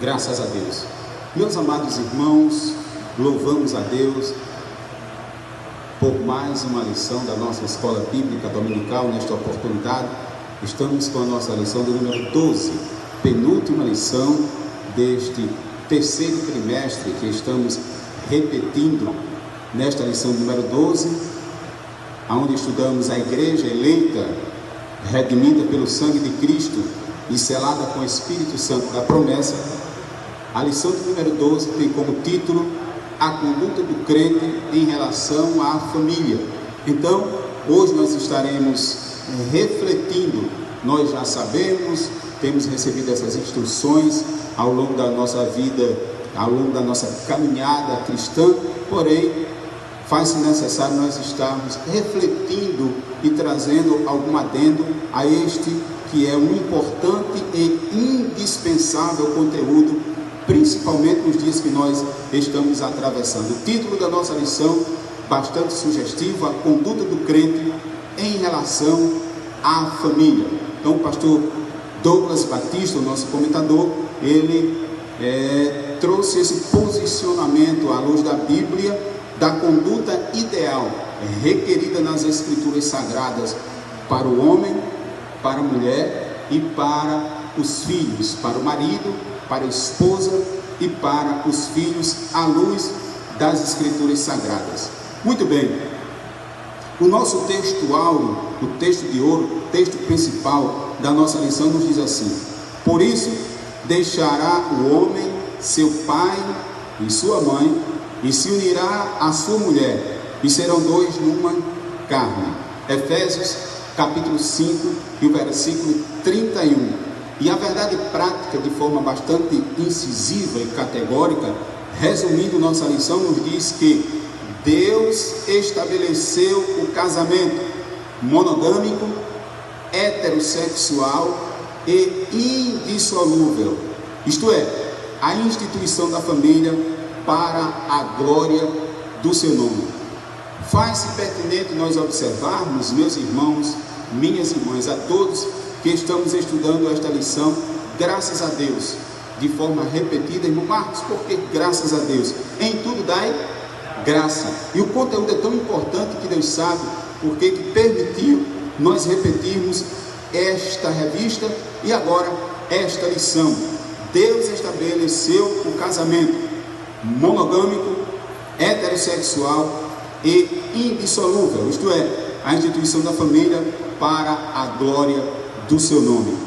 Graças a Deus. Meus amados irmãos, louvamos a Deus por mais uma lição da nossa Escola Bíblica Dominical. Nesta oportunidade, estamos com a nossa lição do número 12, penúltima lição deste terceiro trimestre que estamos repetindo nesta lição número 12, onde estudamos a igreja eleita, redimida pelo sangue de Cristo e selada com o Espírito Santo da promessa. A lição do número 12 tem como título a conduta do crente em relação à família. Então, hoje nós estaremos refletindo. Nós já sabemos, temos recebido essas instruções ao longo da nossa vida, ao longo da nossa caminhada cristã, porém, faz-se necessário nós estarmos refletindo e trazendo algum adendo a este que é um importante e indispensável conteúdo, principalmente nos dias que nós estamos atravessando. O título da nossa lição, bastante sugestivo, a conduta do crente em relação à família. Então, o pastor Douglas Batista, o nosso comentador, ele trouxe esse posicionamento à luz da Bíblia, da conduta ideal requerida nas Escrituras Sagradas para o homem, para a mulher e para os filhos, para o marido, para a esposa e para os filhos, à luz das Escrituras Sagradas. Muito bem, o nosso texto áureo, o texto de ouro, o texto principal da nossa lição nos diz assim: por isso deixará o homem seu pai e sua mãe, e se unirá à sua mulher, e serão dois numa carne. Efésios capítulo 5 e o versículo 31. E a verdade prática, de forma bastante incisiva e categórica, resumindo nossa lição, nos diz que Deus estabeleceu o casamento monogâmico, heterossexual e indissolúvel, isto é, a instituição da família para a glória do seu nome. Faz-se pertinente nós observarmos, meus irmãos, minhas irmãs, a todos que estamos estudando esta lição, graças a Deus, de forma repetida, irmão Marcos, porque graças a Deus, em tudo dai graça. E o conteúdo é tão importante que Deus sabe porque que permitiu nós repetirmos esta revista e agora esta lição. Deus estabeleceu o casamento monogâmico, heterossexual e indissolúvel, isto é, a instituição da família para a glória do seu nome.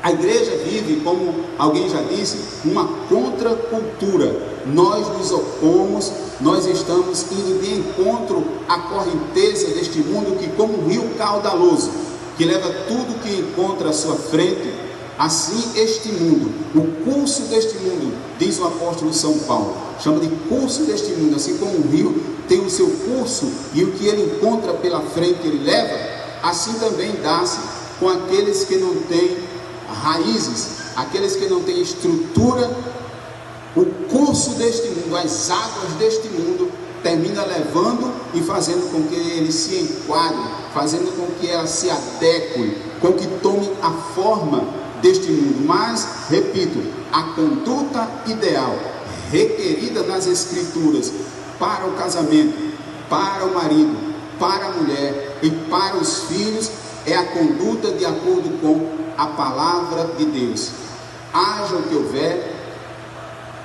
A igreja vive, como alguém já disse, uma contracultura. Nós nos opomos, nós estamos indo de encontro à correnteza deste mundo que, como um rio caudaloso, que leva tudo que encontra à sua frente, assim este mundo, o curso deste mundo, diz o apóstolo São Paulo, chama de curso deste mundo, assim como um rio tem o seu curso e o que ele encontra pela frente ele leva, assim também dá-se com aqueles que não têm raízes, aqueles que não têm estrutura. O curso deste mundo, as águas deste mundo, termina levando e fazendo com que ele se enquadre, fazendo com que ela se adeque, com que tome a forma deste mundo. Mas, repito, a conduta ideal requerida nas Escrituras para o casamento, para o marido, para a mulher e para os filhos é a conduta de acordo com a palavra de Deus. Haja o que houver,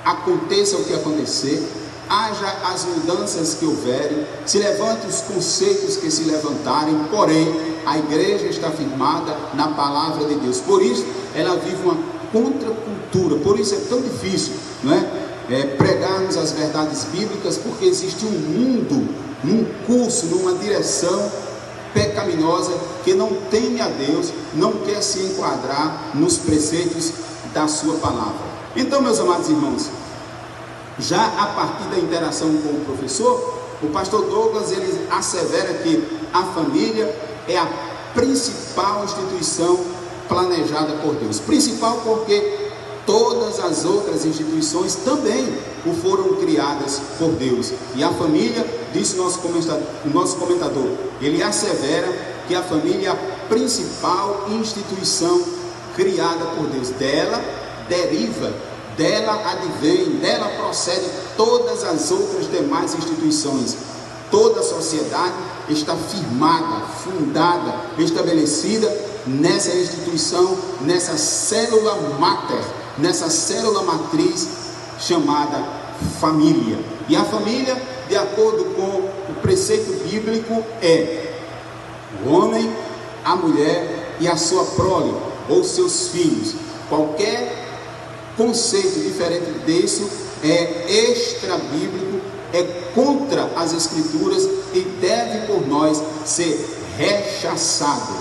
aconteça o que acontecer, haja as mudanças que houverem, se levante os conceitos que se levantarem, porém a igreja está firmada na palavra de Deus. Por isso ela vive uma contracultura, por isso é tão difícil, não é? Pregarmos as verdades bíblicas, porque existe um mundo, num curso, numa direção pecaminosa que não teme a Deus, não quer se enquadrar nos preceitos da sua palavra. Então, meus amados irmãos, já a partir da interação com o professor, o pastor Douglas ele assevera que a família é a principal instituição planejada por Deus. Principal porque todas as outras instituições também foram criadas por Deus. E a família, disse o nosso comentador, ele assevera que a família é a principal instituição criada por Deus. Dela deriva Dela advém, dela procedem todas as outras demais instituições. Toda a sociedade está firmada, fundada, estabelecida nessa instituição, nessa célula máter, nessa célula matriz chamada família. E a família, de acordo com o preceito bíblico, é o homem, a mulher e a sua prole, ou seus filhos. Qualquer conceito diferente disso é extra-bíblico, é contra as Escrituras e deve por nós ser rechaçado,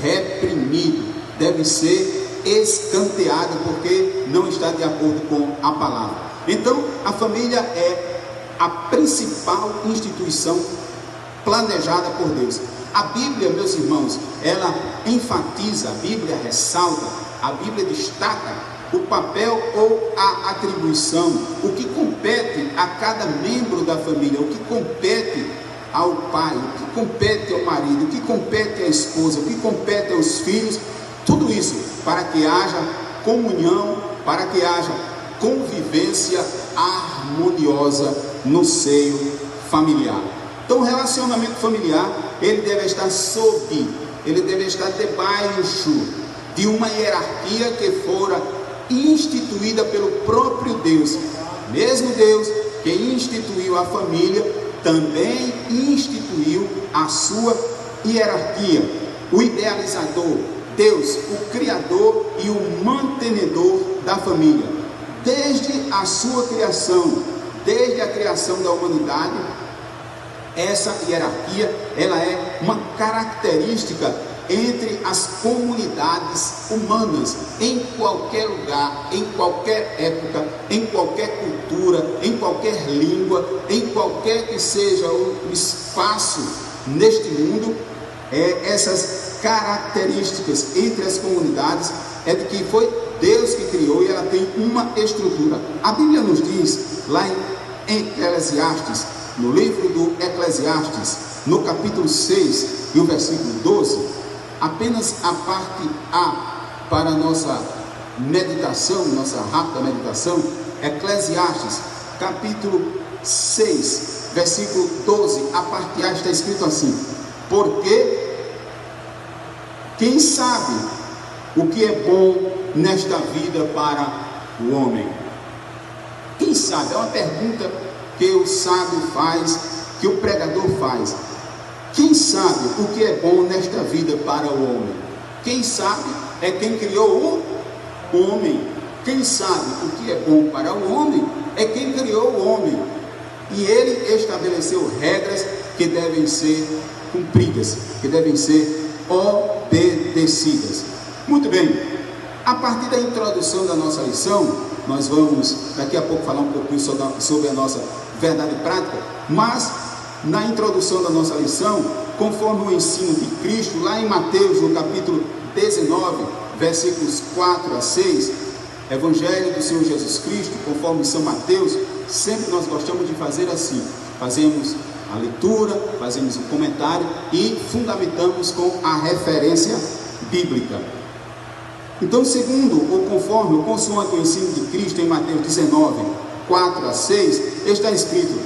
reprimido, deve ser escanteado, porque não está de acordo com a palavra. Então, a família é a principal instituição planejada por Deus. A Bíblia, meus irmãos, ela enfatiza, a Bíblia ressalta, a Bíblia destaca o papel ou a atribuição, o que compete a cada membro da família, o que compete ao pai, o que compete ao marido, o que compete à esposa, o que compete aos filhos, tudo isso para que haja comunhão, para que haja convivência harmoniosa no seio familiar. Então, o relacionamento familiar, ele deve estar debaixo de uma hierarquia que fora instituída pelo próprio Deus. Mesmo Deus que instituiu a família, também instituiu a sua hierarquia. O idealizador, Deus, o criador e o mantenedor da família, desde a sua criação, desde a criação da humanidade, essa hierarquia, ela é uma característica entre as comunidades humanas, em qualquer lugar, em qualquer época, em qualquer cultura, em qualquer língua, em qualquer que seja o espaço neste mundo. Essas características entre as comunidades é de que foi Deus que criou e ela tem uma estrutura. A Bíblia nos diz lá em Eclesiastes, no livro do Eclesiastes, no capítulo 6 e o versículo 12, apenas a parte A para a nossa meditação, nossa rápida meditação. Eclesiastes, capítulo 6, versículo 12, a parte A está escrito assim: porque quem sabe o que é bom nesta vida para o homem? Quem sabe? É uma pergunta que o sábio faz, que o pregador faz. Quem sabe o que é bom nesta vida para o homem? Quem sabe é quem criou o homem. Quem sabe o que é bom para o homem é quem criou o homem. E ele estabeleceu regras que devem ser cumpridas, que devem ser obedecidas. Muito bem, a partir da introdução da nossa lição, nós vamos daqui a pouco falar um pouquinho sobre a nossa verdade prática, mas na introdução da nossa lição, conforme o ensino de Cristo, lá em Mateus, no capítulo 19, versículos 4 a 6, Evangelho do Senhor Jesus Cristo, conforme São Mateus, sempre nós gostamos de fazer assim: fazemos a leitura, fazemos o comentário e fundamentamos com a referência bíblica. Então, segundo ou conforme, ou consoante o ensino de Cristo em Mateus 19, 4 a 6, está escrito: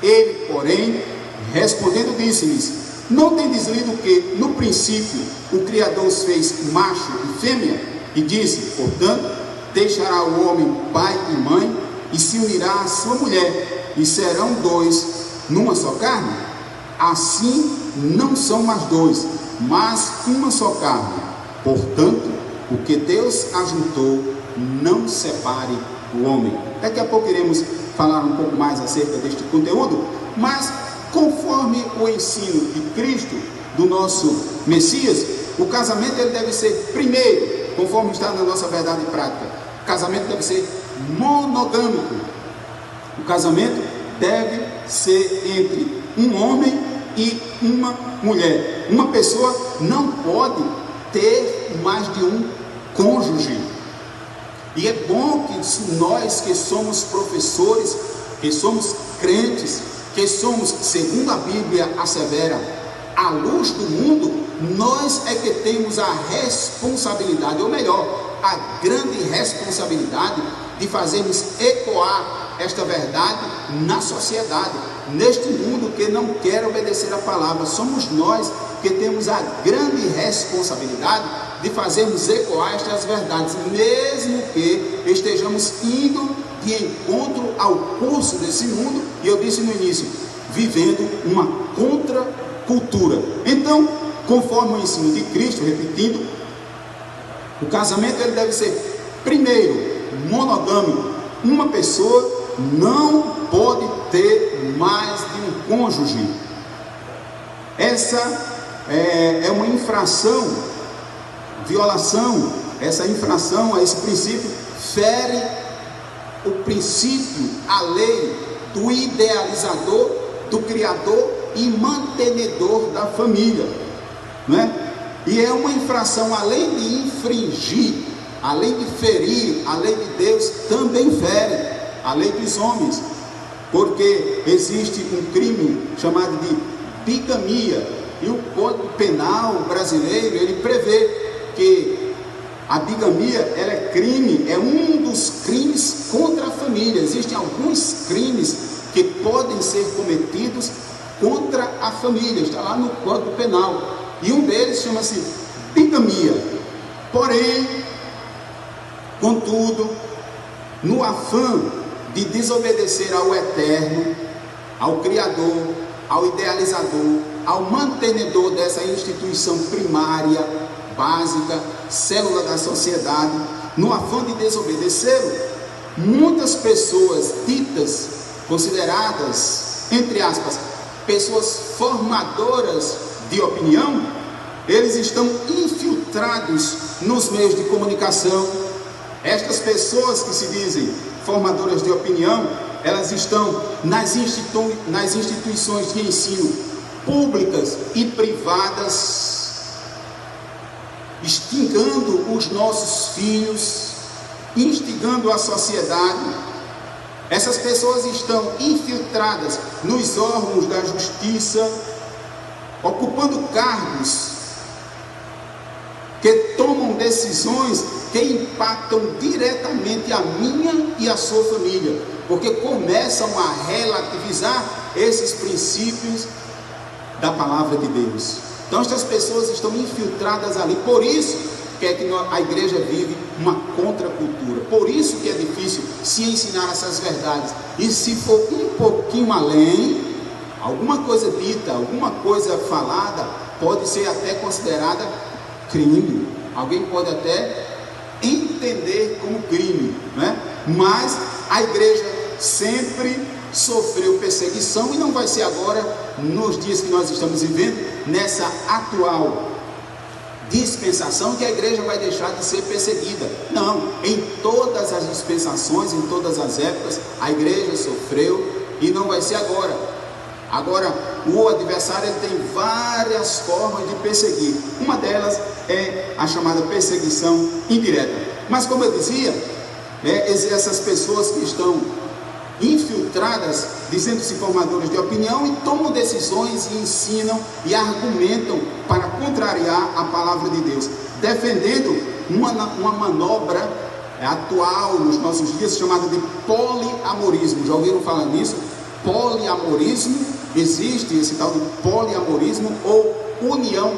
ele, porém, respondendo, disse-lhes: não tendes lido que, no princípio, o Criador os fez macho e fêmea? E disse: portanto, deixará o homem pai e mãe, e se unirá à sua mulher, e serão dois numa só carne? Assim, não são mais dois, mas uma só carne. Portanto, o que Deus ajuntou, não separe o homem. Daqui a pouco iremos falar um pouco mais acerca deste conteúdo, mas conforme o ensino de Cristo, do nosso Messias, o casamento ele deve ser, primeiro, conforme está na nossa verdade prática, o casamento deve ser monogâmico. O casamento deve ser entre um homem e uma mulher. Uma pessoa não pode ter mais de um cônjuge. E é bom que nós que somos professores, que somos crentes, que somos, segundo a Bíblia assevera, a luz do mundo, nós é que temos a responsabilidade, ou melhor, a grande responsabilidade de fazermos ecoar esta verdade na sociedade, neste mundo que não quer obedecer a palavra. Somos nós que temos a grande responsabilidade de fazermos ecoar estas verdades, mesmo que estejamos indo de encontro ao curso desse mundo, e eu disse no início, vivendo uma contracultura. Então, conforme o ensino de Cristo, repetindo, o casamento ele deve ser, primeiro, monogâmico. Uma pessoa não pode ter mais de um cônjuge. Essa é uma infração, violação. Essa infração a esse princípio fere o princípio, a lei do idealizador, do criador e mantenedor da família, não é? E é uma infração, além de infringir, além de ferir a lei de Deus, também fere a lei dos homens, porque existe um crime chamado de bigamia, e o Código Penal brasileiro, ele prevê que a bigamia, ela é crime, é um dos crimes contra a família. Existem alguns crimes que podem ser cometidos contra a família, está lá no Código Penal, e um deles chama-se bigamia. Porém, contudo, no afã de desobedecer ao Eterno, ao Criador, ao idealizador, ao mantenedor dessa instituição primária, básica, célula da sociedade, no afã de desobedecê-lo, muitas pessoas ditas, consideradas, entre aspas, pessoas formadoras de opinião, eles estão infiltrados nos meios de comunicação. Estas pessoas que se dizem formadoras de opinião, elas estão nas instituições de ensino públicas e privadas, instigando os nossos filhos, instigando a sociedade. Essas pessoas estão infiltradas nos órgãos da justiça, ocupando cargos que tomam decisões que impactam diretamente a minha e a sua família, porque começam a relativizar esses princípios da palavra de Deus. Então estas pessoas estão infiltradas ali, por isso que é que a igreja vive uma contracultura, por isso que é difícil se ensinar essas verdades, e se for um pouquinho além, alguma coisa dita, alguma coisa falada, pode ser até considerada crime, alguém pode até entender como crime, né? Mas a igreja sempre sofreu perseguição, e não vai ser agora, nos dias que nós estamos vivendo, nessa atual dispensação, que a igreja vai deixar de ser perseguida. Não, em todas as dispensações, em todas as épocas, a igreja sofreu, e não vai ser agora. Agora, o adversário ele tem várias formas de perseguir. Uma delas é a chamada perseguição indireta. Mas, como eu dizia, essas pessoas que estão infiltradas, dizendo-se formadores de opinião, e tomam decisões e ensinam e argumentam para contrariar a palavra de Deus, defendendo uma manobra atual nos nossos dias chamada de poliamorismo. Já ouviram falar nisso? Poliamorismo. Existe esse tal de poliamorismo ou união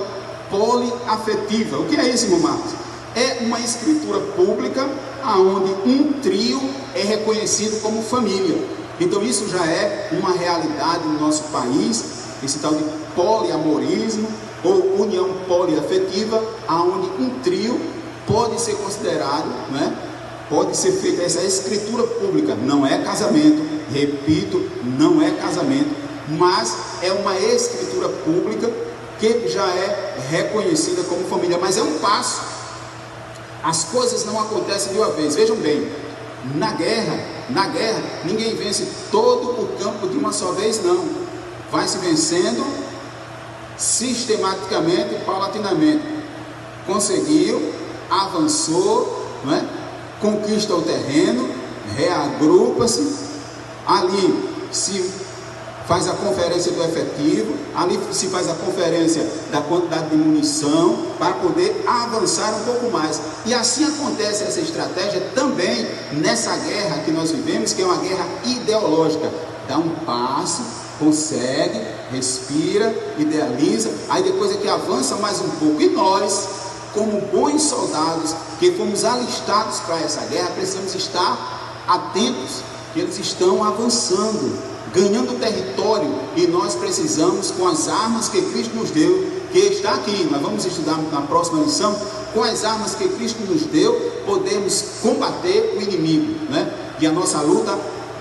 poliafetiva. O que é isso, irmão Marcos? É uma escritura pública onde um trio é reconhecido como família. Então isso já é uma realidade no nosso país, esse tal de poliamorismo ou união poliafetiva, onde um trio pode ser considerado, né? Pode ser feita essa escritura pública. Não é casamento, repito, não é casamento, mas é uma escritura pública que já é reconhecida como família. Mas é um passo. As coisas não acontecem de uma vez. Vejam bem, na guerra, ninguém vence todo o campo de uma só vez, não. Vai se vencendo sistematicamente e paulatinamente. Conseguiu, avançou, não é? Conquista o terreno, reagrupa-se, ali se faz a conferência do efetivo, ali se faz a conferência da quantidade de munição, para poder avançar um pouco mais. E assim acontece essa estratégia também nessa guerra que nós vivemos, que é uma guerra ideológica. Dá um passo, consegue, respira, idealiza, aí depois é que avança mais um pouco. E nós, como bons soldados que fomos alistados para essa guerra, precisamos estar atentos, que eles estão avançando, ganhando território, e nós precisamos, com as armas que Cristo nos deu, que está aqui, nós vamos estudar na próxima lição, com as armas que Cristo nos deu, podemos combater o inimigo, né? E a nossa luta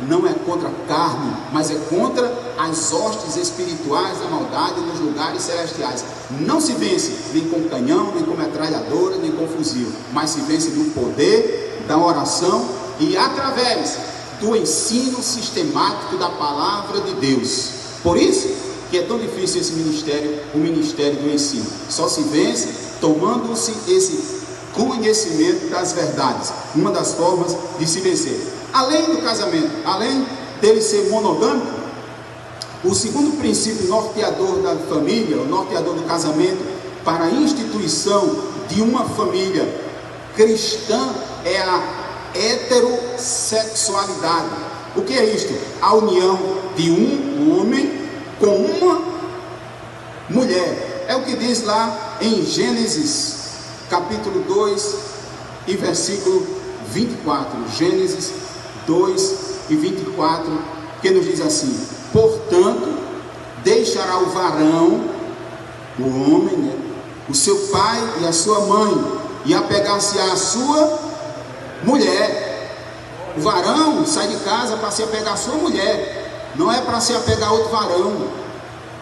não é contra a carne, mas é contra as hostes espirituais da maldade nos lugares celestiais. Não se vence nem com canhão, nem com metralhadora, nem com fuzil, mas se vence no poder da oração e através do ensino sistemático da palavra de Deus. Por isso que é tão difícil esse ministério, o ministério do ensino. Só se vence tomando-se esse conhecimento das verdades. Uma das formas de se vencer. Além do casamento, além dele ser monogâmico, o segundo princípio norteador da família, o norteador do casamento, para a instituição de uma família cristã é a heterossexualidade. O que é isto? A união de um homem com uma mulher. É o que diz lá em Gênesis capítulo 2 e versículo 24. Gênesis 2 e 24, que nos diz assim: portanto, deixará o varão, o homem, né, o seu pai e a sua mãe, e apegar-se à sua mulher. O varão sai de casa para se apegar à sua mulher, não é para se apegar a outro varão,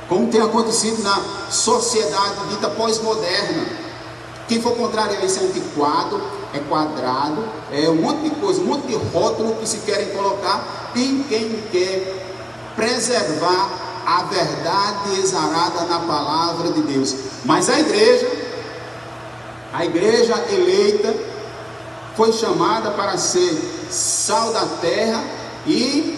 como tem acontecido na sociedade dita pós-moderna. Quem for contrário a isso é antiquado, é quadrado, é um monte de coisa, um monte de rótulo que se querem colocar em quem quer preservar a verdade exarada na palavra de Deus. Mas a igreja eleita, foi chamada para ser sal da terra e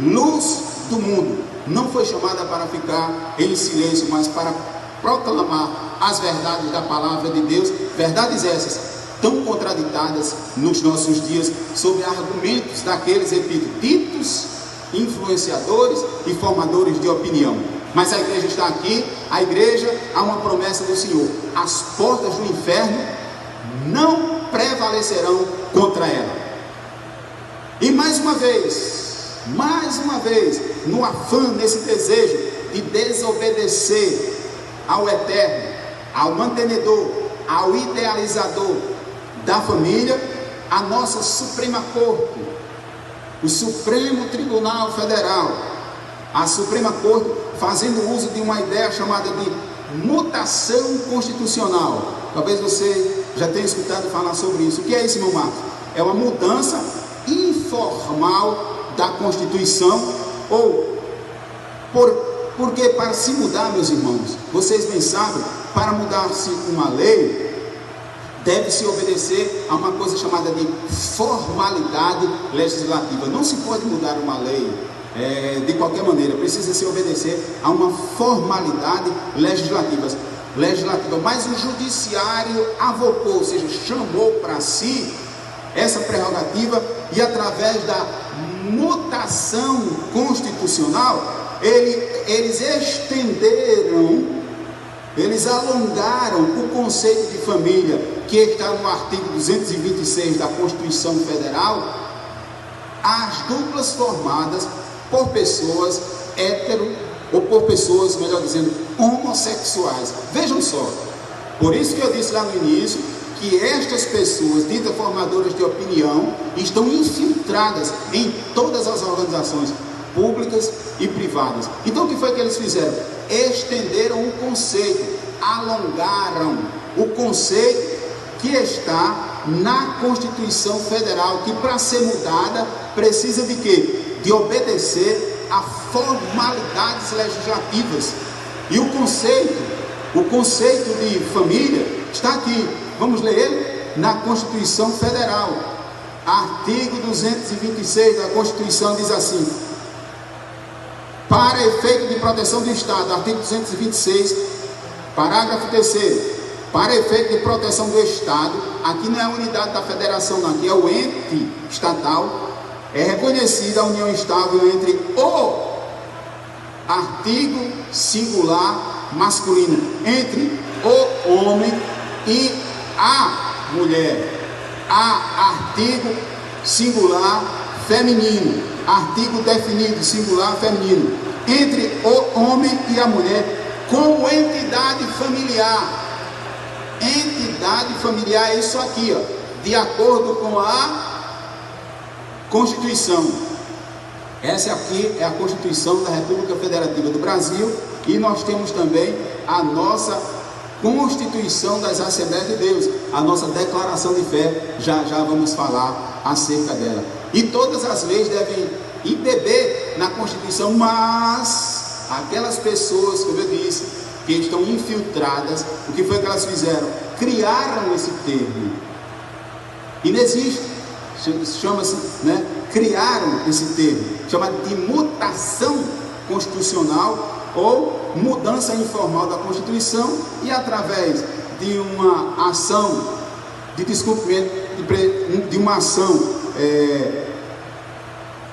luz do mundo. Não foi chamada para ficar em silêncio, mas para proclamar as verdades da palavra de Deus. Verdades essas tão contraditadas nos nossos dias, sob argumentos daqueles, repito, ditos influenciadores e formadores de opinião. Mas a igreja está aqui, a igreja, há uma promessa do Senhor: as portas do inferno não prevalecerão contra ela. E mais uma vez, no afã, nesse desejo de desobedecer ao eterno, ao mantenedor, ao idealizador da família, a nossa Suprema Corte, o Supremo Tribunal Federal, a Suprema Corte, fazendo uso de uma ideia chamada de mutação constitucional. Talvez você já tenha escutado falar sobre isso. O que é isso, meu Marcos? É uma mudança informal da Constituição, porque para se mudar, meus irmãos, vocês bem sabem, para mudar-se uma lei, deve-se obedecer a uma coisa chamada de formalidade legislativa. Não se pode mudar uma lei de qualquer maneira, precisa se obedecer a uma formalidade legislativa. Mas o judiciário avocou, ou seja, chamou para si essa prerrogativa, e através da mutação constitucional, eles estenderam, eles alongaram o conceito de família, que está no artigo 226 da Constituição Federal, às duplas formadas por pessoas hétero, ou por pessoas, melhor dizendo, homossexuais. Vejam só, por isso que eu disse lá no início, que estas pessoas, ditas formadoras de opinião, estão infiltradas em todas as organizações públicas e privadas. Então o que foi que eles fizeram? Estenderam o conceito, alongaram o conceito que está na Constituição Federal, que para ser mudada precisa de quê? De obedecer a formalidades legislativas. E o conceito de família está aqui. Vamos ler ele na Constituição Federal. Artigo 226 da Constituição diz assim: para efeito de proteção do Estado, artigo 226, parágrafo 3º, para efeito de proteção do Estado, aqui não é a unidade da federação, não, aqui é o ente estatal, é reconhecida a união estável entre o artigo singular masculino, entre o homem e a mulher, a artigo singular feminino, artigo definido singular feminino, entre o homem e a mulher como entidade familiar. Entidade familiar é isso aqui, ó, de acordo com a Constituição. Essa aqui é a Constituição da República Federativa do Brasil, e nós temos também a nossa Constituição das Assembleias de Deus, a nossa declaração de fé. Já vamos falar acerca dela. E todas as leis devem embeber na Constituição, mas aquelas pessoas, como eu disse, que estão infiltradas, o que foi que elas fizeram? Criaram esse termo. Inexiste, chama-se, né? Criaram esse termo, chama de mutação constitucional ou mudança informal da Constituição, e através de uma ação de descumprimento, de uma ação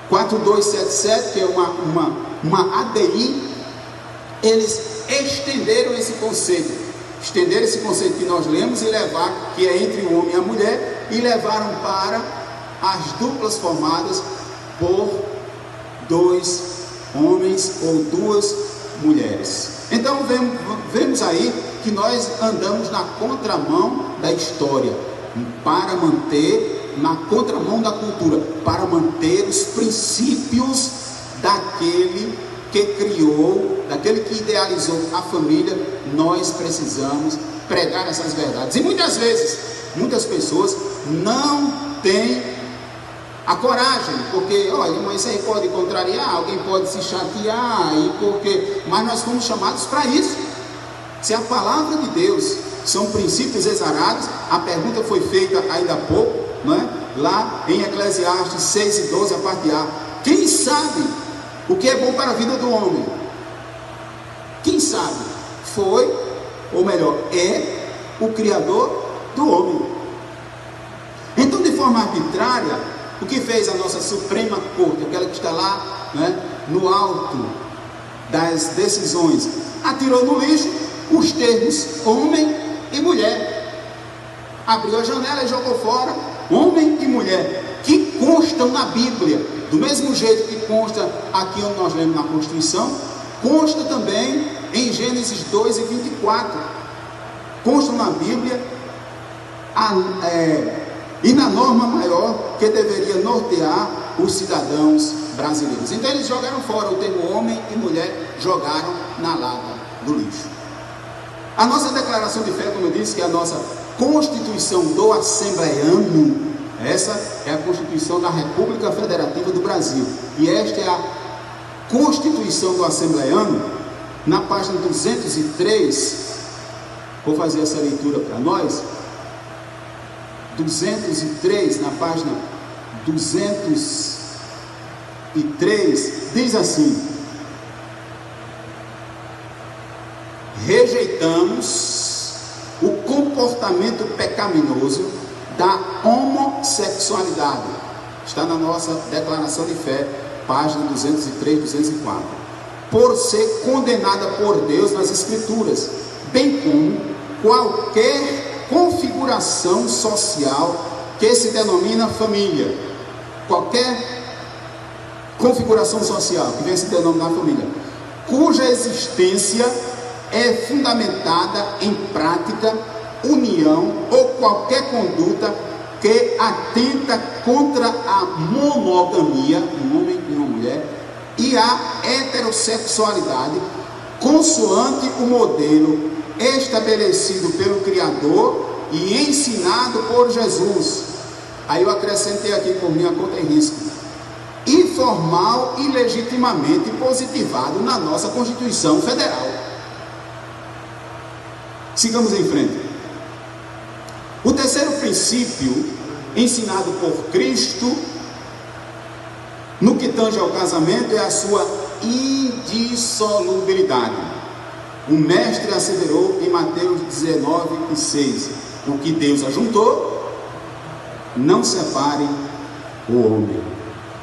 4277, que é uma ADI, eles estenderam esse conceito que nós lemos e levaram, que é entre o homem e a mulher, e levaram para as duplas formadas por dois homens ou duas mulheres. Então vemos aí que nós andamos na contramão da história, para manter, na contramão da cultura, para manter os princípios daquele que criou, daquele que idealizou a família. Nós precisamos pregar essas verdades, e muitas vezes, muitas pessoas não têm a coragem, porque, olha, mas isso aí pode contrariar, alguém pode se chatear, mas nós fomos chamados para isso. Se a palavra de Deus são princípios exarados, a pergunta foi feita ainda há pouco, não é? Lá em Eclesiastes 6:12, a parte A: quem sabe o que é bom para a vida do homem? Quem sabe? Foi, ou melhor, é o Criador do homem. Então, de forma arbitrária, o que fez a nossa Suprema Corte, aquela que está lá, né, no alto das decisões, atirou no lixo os termos homem e mulher, abriu a janela e jogou fora homem e mulher, que constam na Bíblia, do mesmo jeito que consta aqui onde nós lemos na Constituição, consta também em Gênesis 2:24, constam na Bíblia, e na norma maior que deveria nortear os cidadãos brasileiros. Então eles jogaram fora o termo homem e mulher, jogaram na lata do lixo. A nossa declaração de fé, como eu disse, que é a nossa Constituição do Assembleiano, essa é a Constituição da República Federativa do Brasil, e esta é a Constituição do Assembleiano. Na página 203, vou fazer essa leitura para nós. 203, na página 203, diz assim: rejeitamos o comportamento pecaminoso da homossexualidade. Está na nossa declaração de fé, página 203, 204. Por ser condenada por Deus nas Escrituras, bem como qualquer configuração social que se denomina família. Qualquer configuração social que venha se denominar família, cuja existência é fundamentada em prática, união ou qualquer conduta que atenta contra a monogamia, um homem e uma mulher, e a heterossexualidade, consoante o modelo estabelecido pelo Criador e ensinado por Jesus. Aí eu acrescentei aqui por minha conta e risco: e formal e legitimamente positivado na nossa Constituição Federal. Sigamos em frente. O terceiro princípio ensinado por Cristo no que tange ao casamento é a sua indissolubilidade. O mestre asseverou em Mateus 19:6: o que Deus ajuntou, não separe o homem.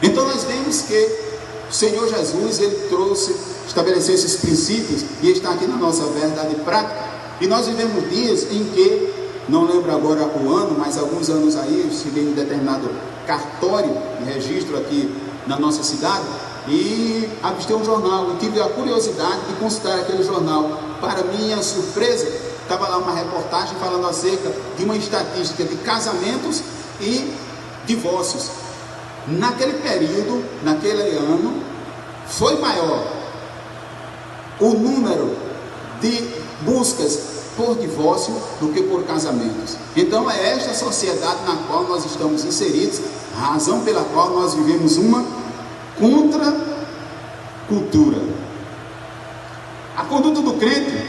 Então nós vemos que o Senhor Jesus, ele estabeleceu esses princípios e está aqui na nossa verdade prática. E nós vivemos dias em que, não lembro agora o ano, mas alguns anos aí, eu cheguei em um determinado cartório de registro aqui na nossa cidade e avistei um jornal e tive a curiosidade de consultar aquele jornal. Para minha surpresa, estava lá uma reportagem falando acerca de uma estatística de casamentos e divórcios. Naquele período, naquele ano, foi maior o número de buscas por divórcio do que por casamentos. Então é esta sociedade na qual nós estamos inseridos, a razão pela qual nós vivemos uma contracultura. A conduta do crente,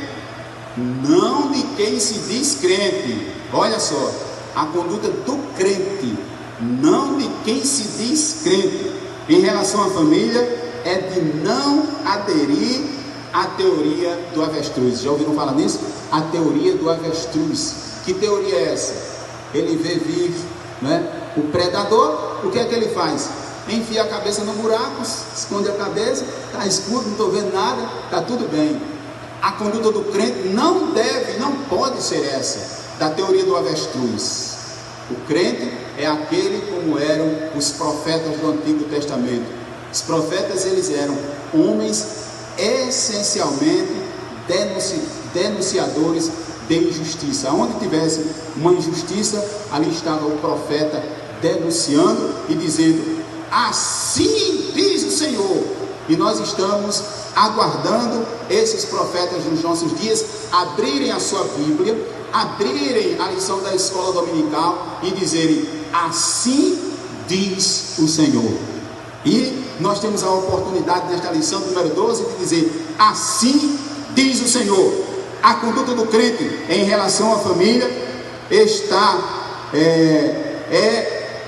não de quem se diz crente, olha só, a conduta do crente, não de quem se diz crente, em relação à família, é de não aderir à teoria do avestruz. Já ouviram falar nisso? A teoria do avestruz. Que teoria é essa? Ele vê vir, né, o predador, o que é que ele faz? Enfia a cabeça no buraco, esconde a cabeça, está escuro, não estou vendo nada, está tudo bem. A conduta do crente não deve, não pode ser essa, da teoria do avestruz. O crente é aquele como eram os profetas do Antigo Testamento. Os profetas, eles eram homens essencialmente denunciadores de injustiça. Onde tivesse uma injustiça, ali estava o profeta denunciando e dizendo: assim diz o Senhor. E nós estamos aguardando esses profetas nos nossos dias abrirem a sua Bíblia, abrirem a lição da escola dominical e dizerem: assim diz o Senhor. E nós temos a oportunidade nesta lição número 12 de dizer: assim diz o Senhor. A conduta do crente em relação à família está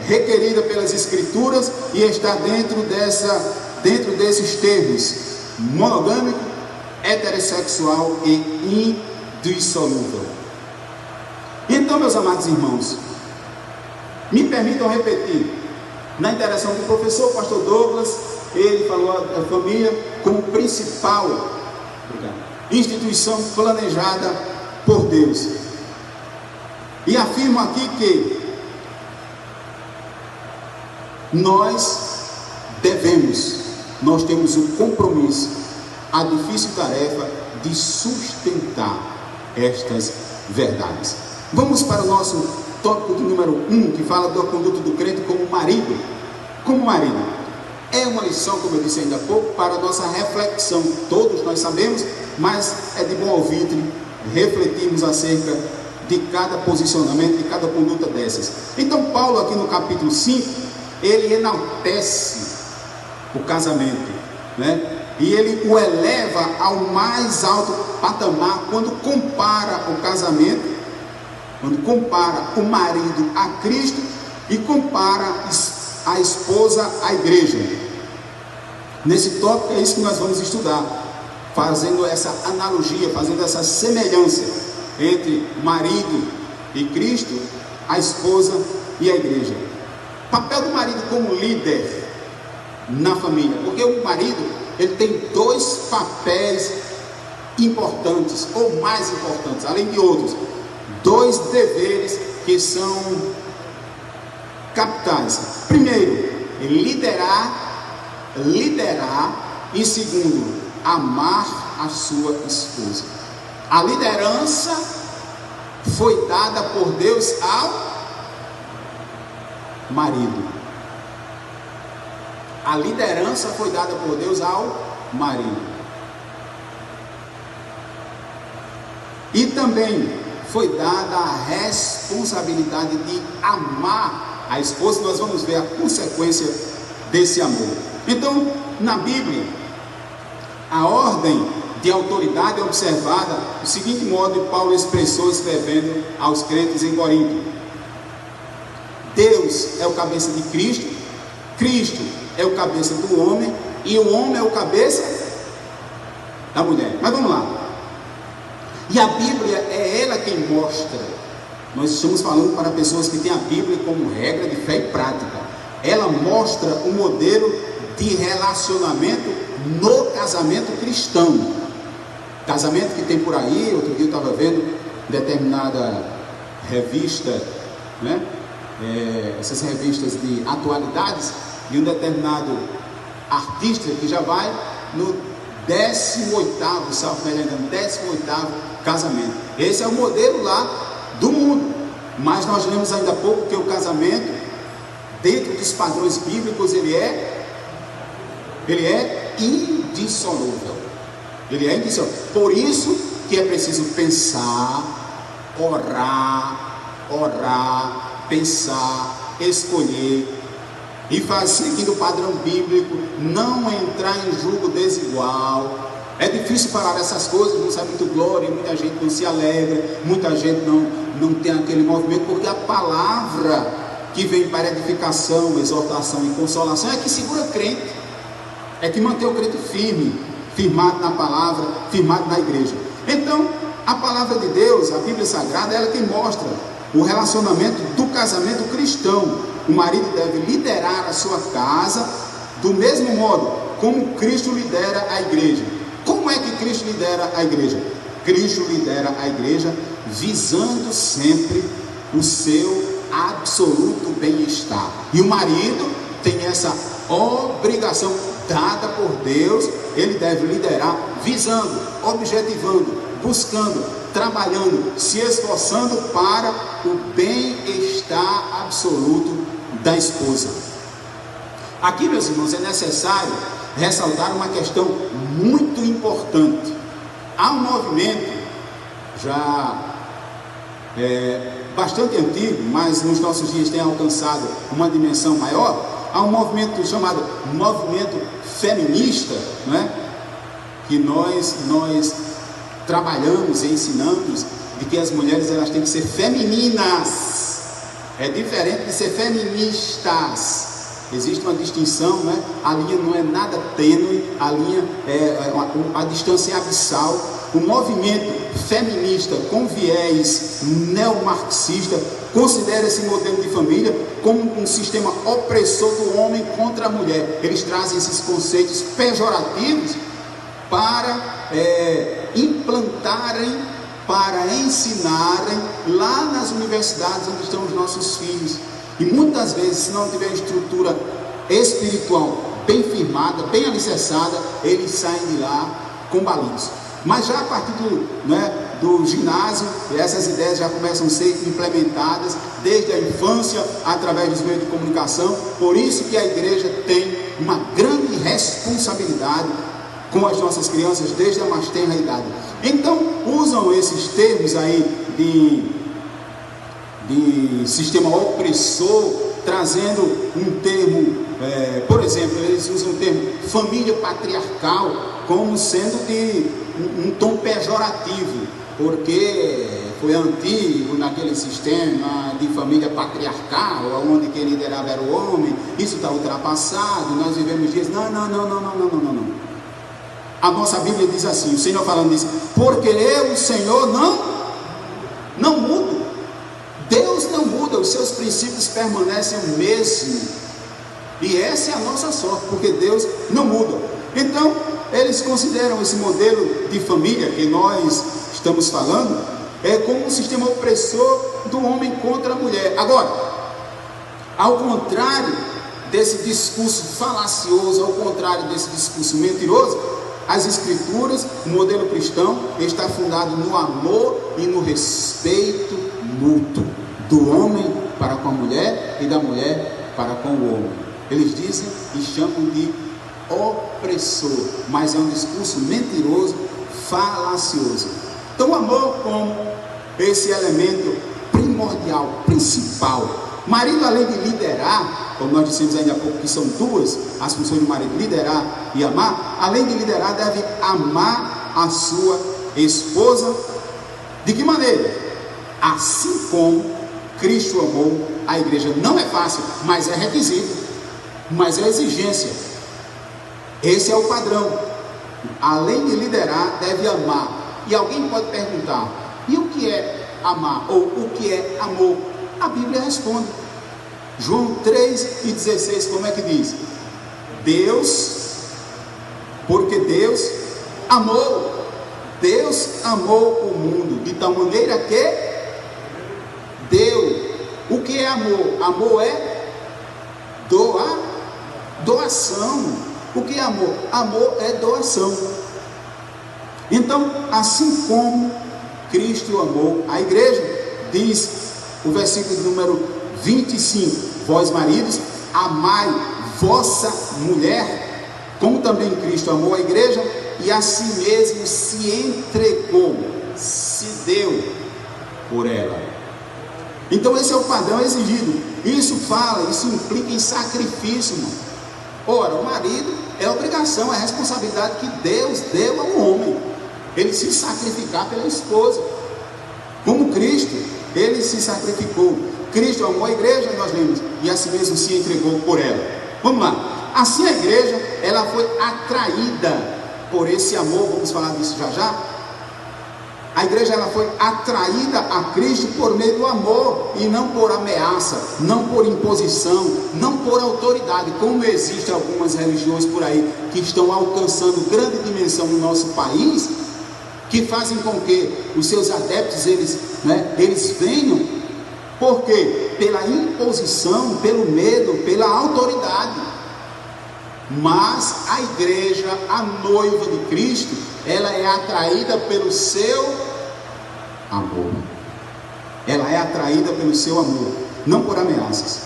requerida pelas Escrituras e está dentro desses termos: monogâmico, heterossexual e indissolúvel. Então, meus amados irmãos, me permitam repetir. Na interação com o professor, o pastor Douglas, ele falou a família como principal instituição planejada por Deus. E afirmo aqui que nós temos o compromisso, a difícil tarefa de sustentar estas verdades. Vamos para o nosso tópico do número 1, que fala da conduta do crente como marido. Como marido, é uma lição, como eu disse ainda há pouco, para a nossa reflexão. Todos nós sabemos, mas é de bom ouvido refletirmos acerca de cada posicionamento, de cada conduta dessas. Então Paulo, aqui no capítulo 5, ele enaltece o casamento, né? E ele o eleva ao mais alto patamar quando compara o casamento, quando compara o marido a Cristo e compara a esposa à igreja. Nesse tópico é isso que nós vamos estudar, fazendo essa analogia, fazendo essa semelhança entre marido e Cristo, a esposa e a igreja. Papel do marido como líder na família, porque o marido, ele tem dois papéis importantes, ou mais importantes, além de outros, dois deveres que são capitais. Primeiro, liderar, e segundo, amar a sua esposa. A liderança foi dada por Deus ao marido. A liderança foi dada por Deus ao marido. E também foi dada a responsabilidade de amar a esposa. Nós vamos ver a consequência desse amor. Então, na Bíblia, a ordem de autoridade é observada do seguinte modo, Paulo expressou escrevendo aos crentes em Corinto: Deus é o cabeça de Cristo, Cristo é o cabeça do homem e o homem é o cabeça da mulher. Mas vamos lá. E a Bíblia é ela quem mostra. Nós estamos falando para pessoas que têm a Bíblia como regra de fé e prática. Ela mostra o modelo de relacionamento no casamento cristão. Casamento que tem por aí. Outro dia eu estava vendo determinada revista, né? Essas revistas de atualidades, e um determinado artista que já vai no 18º, salvo me engano, 18º casamento. Esse é o modelo lá do mundo. Mas nós lemos ainda há pouco que o casamento, dentro dos padrões bíblicos, ele é indissolúvel. Ele é indissolúvel. Por isso que é preciso pensar, orar, pensar, escolher e fazer seguindo o padrão bíblico, não entrar em julgo desigual. É difícil falar dessas coisas, não sabe muito glória, muita gente não se alegra, muita gente não tem aquele movimento, porque a palavra que vem para edificação, exortação e consolação é que segura crente, é que mantém o crente firme, firmado na palavra, firmado na igreja. Então, a palavra de Deus, a Bíblia Sagrada, é ela que mostra o relacionamento do casamento cristão. O marido deve liderar a sua casa do mesmo modo como Cristo lidera a igreja. Como é que Cristo lidera a igreja? Cristo lidera a igreja visando sempre o seu absoluto bem-estar. E o marido tem essa obrigação dada por Deus. Ele deve liderar visando, objetivando, buscando, trabalhando, se esforçando para o bem-estar absoluto da esposa. Aqui, meus irmãos, é necessário ressaltar uma questão muito importante. Há um movimento já bastante antigo, mas nos nossos dias tem alcançado uma dimensão maior. Há um movimento chamado movimento feminista, não é? Que nós trabalhamos e ensinamos de que as mulheres elas têm que ser femininas. É diferente de ser feministas. Existe uma distinção, né? A linha não é nada tênue, a linha a distância é abissal. O movimento feminista com viés neomarxista considera esse modelo de família como um sistema opressor do homem contra a mulher. Eles trazem esses conceitos pejorativos para implantarem, para ensinarem lá nas universidades onde estão os nossos filhos. E muitas vezes, se não tiver estrutura espiritual bem firmada, bem alicerçada, eles saem de lá combalidos. Mas já a partir do ginásio, essas ideias já começam a ser implementadas desde a infância, através dos meios de comunicação. Por isso que a igreja tem uma grande responsabilidade com as nossas crianças desde a mais tenra idade. Então, usam esses termos aí de sistema opressor, trazendo um termo, por exemplo, eles usam o termo família patriarcal como sendo de um tom pejorativo, porque foi antigo naquele sistema de família patriarcal, onde quem liderava era o homem. Isso está ultrapassado, nós vivemos dias. Não. A nossa Bíblia diz assim, o Senhor falando isso, porque eu, o Senhor, não mudo. Deus não muda, os seus princípios permanecem o mesmo. E essa é a nossa sorte, porque Deus não muda. Então, eles consideram esse modelo de família que nós estamos falando como um sistema opressor do homem contra a mulher. Agora, ao contrário desse discurso falacioso, ao contrário desse discurso mentiroso, as Escrituras, o modelo cristão, está fundado no amor e no respeito mútuo, do homem para com a mulher e da mulher para com o homem. Eles dizem e chamam de opressor, mas é um discurso mentiroso, falacioso. Então o amor como esse elemento primordial, principal. Marido, além de liderar, como nós dissemos ainda há pouco que são duas as funções do marido, liderar e amar, além de liderar, deve amar a sua esposa. De que maneira? Assim como Cristo amou a igreja. Não é fácil, mas é requisito, mas é exigência. Esse é o padrão. Além de liderar, deve amar. E alguém pode perguntar: e o que é amar? Ou o que é amor? A Bíblia responde. João 3,16, como é que diz? Porque Deus amou o mundo de tal maneira que deu. O que é amor? Amor é doação. O que é amor? Amor é doação. Então, assim como Cristo amou a igreja, diz o versículo número 25: vós maridos, amai vossa mulher, como também Cristo amou a igreja e a si mesmo se entregou, se deu por ela. Então esse é o padrão exigido. Isso implica em sacrifício, irmão. Ora, o marido é obrigação, é responsabilidade que Deus deu ao homem, ele se sacrificar pela esposa, como Cristo, ele se sacrificou. Cristo amou a igreja, nós lemos, e a si mesmo se entregou por ela. Vamos lá. Assim a igreja, ela foi atraída por esse amor, vamos falar disso já já. A igreja, ela foi atraída a Cristo por meio do amor, e não por ameaça, não por imposição, não por autoridade, como existem algumas religiões por aí, que estão alcançando grande dimensão no nosso país, que fazem com que os seus adeptos, eles venham, por quê? Pela imposição, pelo medo, pela autoridade. Mas a igreja, a noiva de Cristo, ela é atraída pelo seu amor. Ela é atraída pelo seu amor, não por ameaças.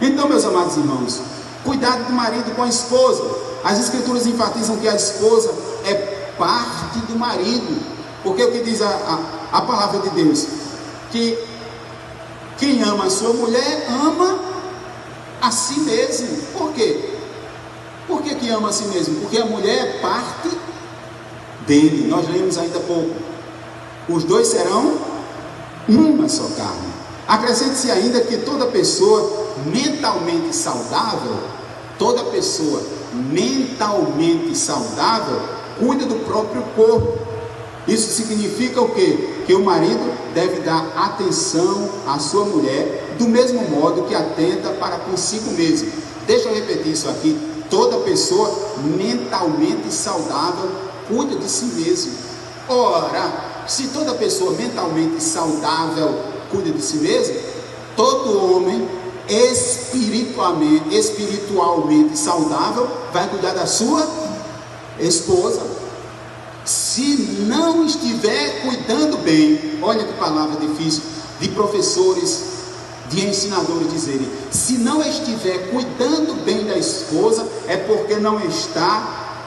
Então, meus amados irmãos, cuidado do marido com a esposa. As escrituras enfatizam que a esposa é parte do marido, porque o que diz a palavra de Deus? Que quem ama a sua mulher ama a si mesmo. Por quê? Por que ama a si mesmo? Porque a mulher é parte dele. Nós lemos ainda há pouco: os dois serão uma só carne. Acrescente-se ainda que toda pessoa mentalmente saudável cuida do próprio corpo. Isso significa o quê? Que o marido deve dar atenção à sua mulher do mesmo modo que atenta para consigo mesmo. Deixa eu repetir isso aqui: toda pessoa mentalmente saudável cuida de si mesmo. Ora, se toda pessoa mentalmente saudável cuida de si mesmo, todo homem espiritualmente saudável vai cuidar da sua esposa. Se não estiver cuidando bem, olha que palavra difícil de professores, de ensinadores dizerem: se não estiver cuidando bem da esposa, é porque não está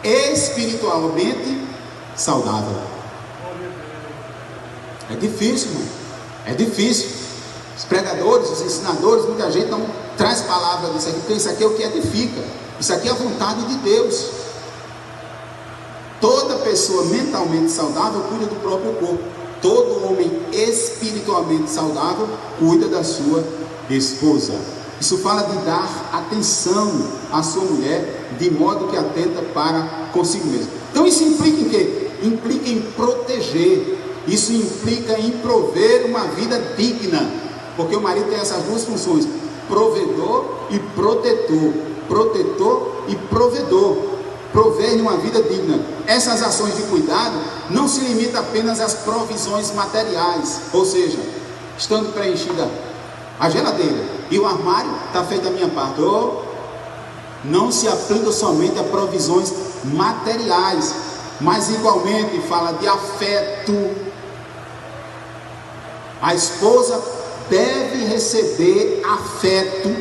espiritualmente saudável. É difícil, irmão. É difícil. Os pregadores, os ensinadores, muita gente não traz palavra disso aqui, porque isso aqui é o que edifica. Isso aqui é a vontade de Deus. Toda pessoa mentalmente saudável cuida do próprio corpo. Todo homem espiritualmente saudável cuida da sua esposa. Isso fala de dar atenção à sua mulher, de modo que atenta para consigo mesmo. Então isso implica em quê? Implica em proteger. Isso implica em prover uma vida digna, porque o marido tem essas duas funções: provedor e protetor. Protetor e provedor. Prover uma vida digna. Essas ações de cuidado não se limitam apenas às provisões materiais, ou seja, estando preenchida a geladeira e o armário, está feita a minha parte. Não se aplica somente a provisões materiais, mas igualmente fala de afeto. A esposa deve receber afeto,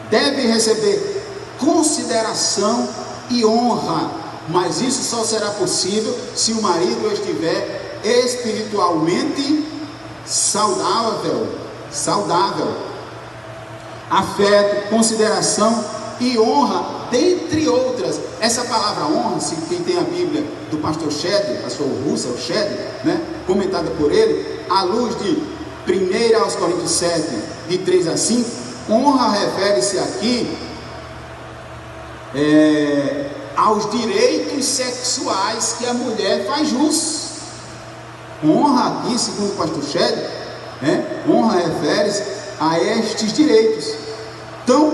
deve receber consideração e honra, mas isso só será possível se o marido estiver espiritualmente saudável. Afeto, consideração e honra, dentre outras. Essa palavra honra, se quem tem a Bíblia do pastor Shedd, pastor Russell Shedd, comentada por ele, à luz de 1 aos Coríntios 7, de 3 a 5, honra refere-se aqui aos direitos sexuais que a mulher faz jus. Honra aqui, segundo o pastor Shed, honra refere-se a estes direitos. Então,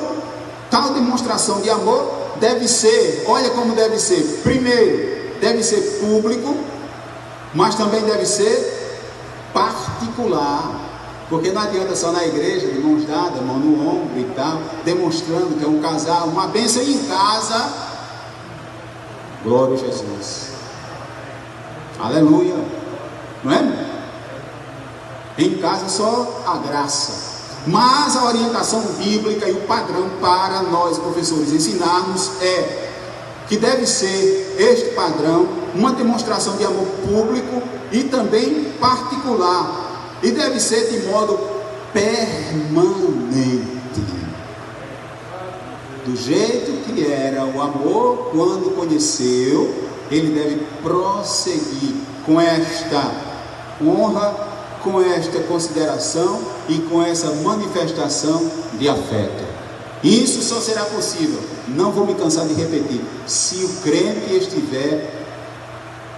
tal demonstração de amor deve ser, olha como deve ser: primeiro, deve ser público, mas também deve ser particular. Porque não adianta só na igreja, de mãos dadas, mão no ombro e tal, demonstrando que é um casal, uma bênção em casa. Glória a Jesus. Aleluia. Não é? Em casa só a graça. Mas a orientação bíblica e o padrão para nós, professores, ensinarmos é que deve ser este padrão uma demonstração de amor público e também particular. E deve ser de modo permanente. Do jeito que era o amor quando conheceu, ele deve prosseguir com esta honra, com esta consideração e com essa manifestação de afeto. Isso só será possível, não vou me cansar de repetir, se o crente estiver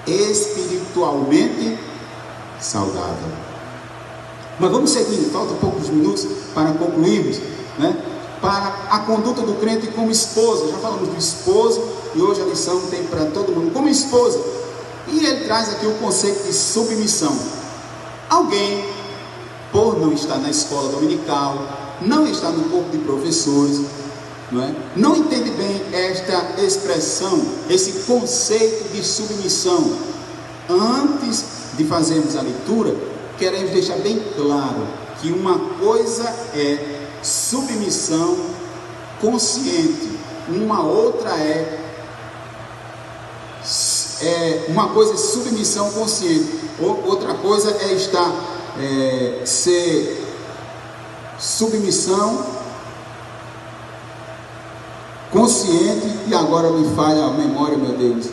espiritualmente saudável. Mas vamos seguindo, faltam poucos minutos para concluirmos, né? Para a conduta do crente como esposa. Já falamos do esposo e hoje a lição tem para todo mundo como esposa. E ele traz aqui o conceito de submissão. Alguém, por não estar na escola dominical, não estar no corpo de professores, não entende bem esta expressão, esse conceito de submissão. Antes de fazermos a leitura, queremos deixar bem claro que uma coisa é submissão consciente, uma outra uma coisa é submissão consciente, outra coisa é estar ser submissão consciente, e agora me falha a memória, meu Deus,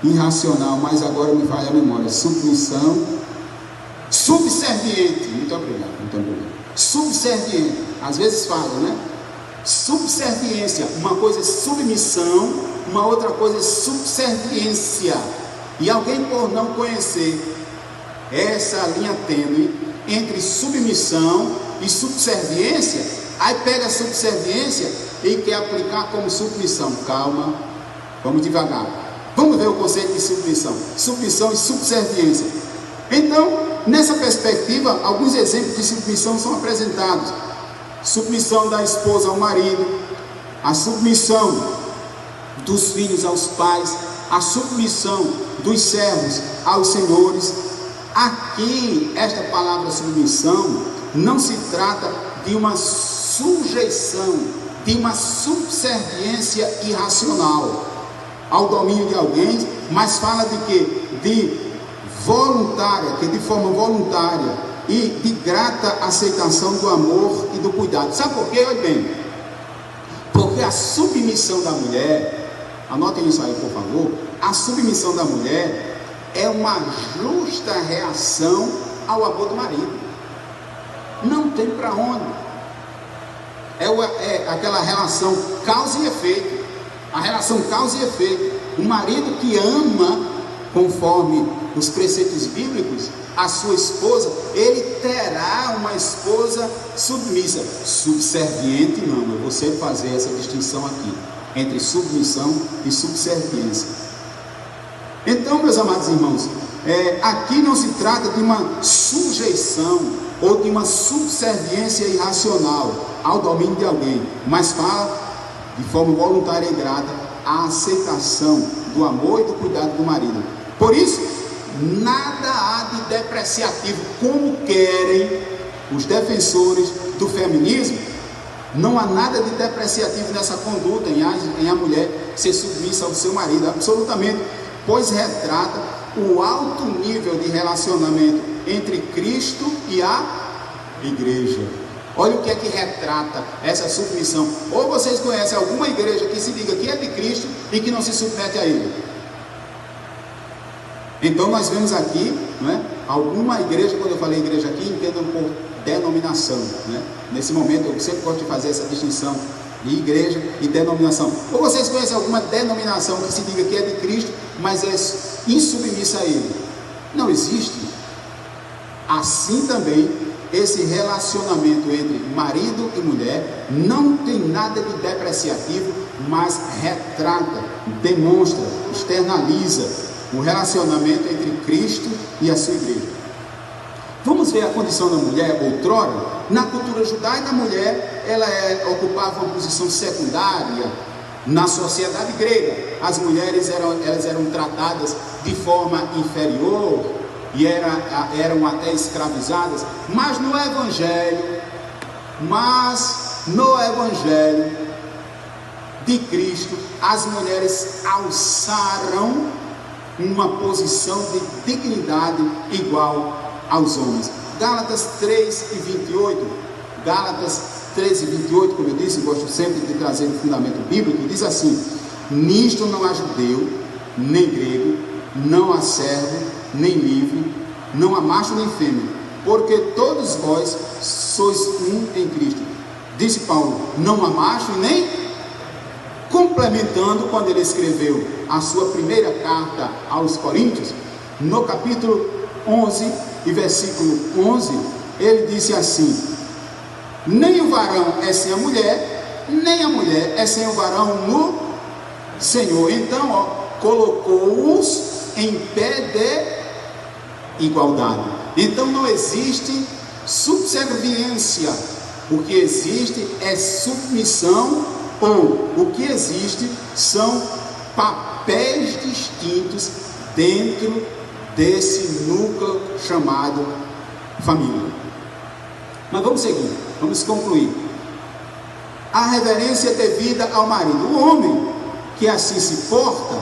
irracional, mas agora me falha a memória. Submissão subserviente, muito obrigado. Subserviente, às vezes fala, né? Subserviência, uma coisa é submissão, uma outra coisa é subserviência. E alguém, por não conhecer essa linha tênue entre submissão e subserviência, aí pega a subserviência e quer aplicar como submissão. Calma, vamos devagar. Vamos ver o conceito de submissão e subserviência. Então, nessa perspectiva, alguns exemplos de submissão são apresentados: submissão da esposa ao marido, a submissão dos filhos aos pais, a submissão dos servos aos senhores. Aqui, esta palavra submissão não se trata de uma sujeição, de uma subserviência irracional ao domínio de alguém, mas fala de quê? De voluntária, que de forma voluntária e de grata aceitação do amor e do cuidado. Sabe por quê? Olha bem, porque a submissão da mulher, anotem isso aí por favor, a submissão da mulher é uma justa reação ao amor do marido. Não tem para onde. É aquela relação causa e efeito. A relação causa e efeito. O marido que ama, conforme os preceitos bíblicos, a sua esposa, ele terá uma esposa submissa. Subserviente não, eu vou sempre fazer essa distinção aqui entre submissão e subserviência. Então, meus amados irmãos, aqui não se trata de uma sujeição ou de uma subserviência irracional ao domínio de alguém, mas fala de forma voluntária e grata a aceitação do amor e do cuidado do marido. Por isso, nada há de depreciativo, como querem os defensores do feminismo. Não há nada de depreciativo nessa conduta em a mulher ser submissa ao seu marido, absolutamente, pois retrata o alto nível de relacionamento entre Cristo e a igreja. Olha o que é que retrata essa submissão. Ou vocês conhecem alguma igreja que se diga que é de Cristo e que não se submete a ele? Então nós vemos aqui, alguma igreja, quando eu falei igreja aqui, entendam por denominação, Nesse momento eu sempre gosto de fazer essa distinção de igreja e denominação. Ou vocês conhecem alguma denominação que se diga que é de Cristo, mas é insubmissa a Ele? Não existe. Assim também, esse relacionamento entre marido e mulher não tem nada de depreciativo, mas retrata, demonstra, externaliza o relacionamento entre Cristo e a sua igreja. Vamos ver a condição da mulher outrora. Na cultura judaica, a mulher ocupava uma posição secundária na sociedade grega. As mulheres eram tratadas de forma inferior e eram até escravizadas. Mas no Evangelho de Cristo, as mulheres alçaram uma posição de dignidade igual aos homens. Gálatas 3:28, Gálatas 13:28, como eu disse, gosto sempre de trazer um fundamento bíblico, diz assim: nisto não há judeu, nem grego, não há servo, nem livre, não há macho nem fêmea, porque todos vós sois um em Cristo. Disse Paulo, não há macho nem, complementando quando ele escreveu a sua primeira carta aos Coríntios, no capítulo 11 e versículo 11, ele disse assim: nem o varão é sem a mulher, nem a mulher é sem o varão no Senhor. Então, colocou-os em pé de igualdade. Então não existe subserviência, o que existe é submissão, ou o que existe são papéis distintos dentro desse núcleo chamado família. Mas vamos seguir, vamos concluir. A reverência devida ao marido. O homem que assim se porta,